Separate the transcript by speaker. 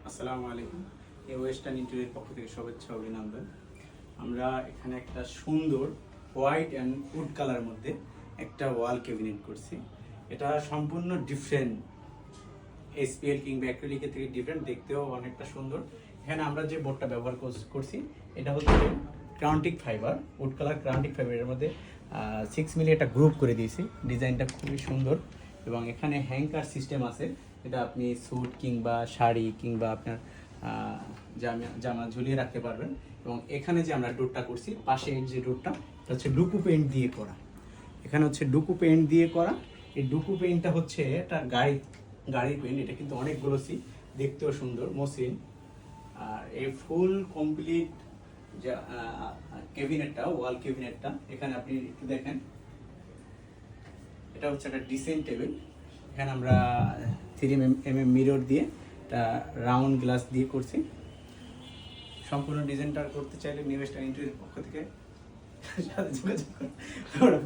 Speaker 1: আসসালামু আলাইকুম। এই ওয়েস্টার্ন ইন্টেরিয়র পক্ষ থেকে শুভেচ্ছা অভিনন্দন। আমরা এখানে একটা সুন্দর হোয়াইট অ্যান্ড উড কালার মধ্যে একটা ওয়াল ক্যাবিনেট করছি। এটা সম্পূর্ণ ডিফারেন্ট, এসপিএল কিংবা অ্যাক্রিলিকের থেকে ডিফারেন্ট, দেখতেও অনেকটা সুন্দর। এখানে আমরা যে বোর্ডটা ব্যবহার করছি এটা হচ্ছে ক্রাউন্টিক ফাইবার, উড কালার ক্রাউন্টিক ফাইবারের মধ্যে 6 মিলি একটা গ্রুপ করে দিয়েছি। ডিজাইনটা খুবই সুন্দর এবং এখানে হ্যাঙ্কার সিস্টেম আছে, এটা আপনি স্যুট কিংবা শাড়ি কিংবা আপনার জামা ঝুলিয়ে রাখতে পারবেন। এবং এখানে যে আমরা ডোরটা করছি, পাশে যে ডোরটা হচ্ছে ডুকু পেইন্ট দিয়ে করা। এখানে হচ্ছে ডুকু পেইন্ট দিয়ে করা। এই ডুকু পেইন্টটা হচ্ছে একটা গাড়ির পেইন্ট। এটা কিন্তু অনেক গ্লোসি, দেখতেও সুন্দর, মসৃণ। আর এই ফুল কমপ্লিট যে ক্যাবিনেটটা, ওয়াল ক্যাবিনেটটা, এখানে আপনি একটু দেখেন, এটা হচ্ছে একটা ডিসেন্ট টেবিল। এখানে আমরা 3mm মিরর দিয়ে একটা রাউন্ড গ্লাস দিয়ে করছি। সম্পূর্ণ ডিজাইনটা করতে চাইলে নিউ ওয়েস্টার্ন ইন্টেরিয়র পক্ষ থেকে যোগাযোগ করুন।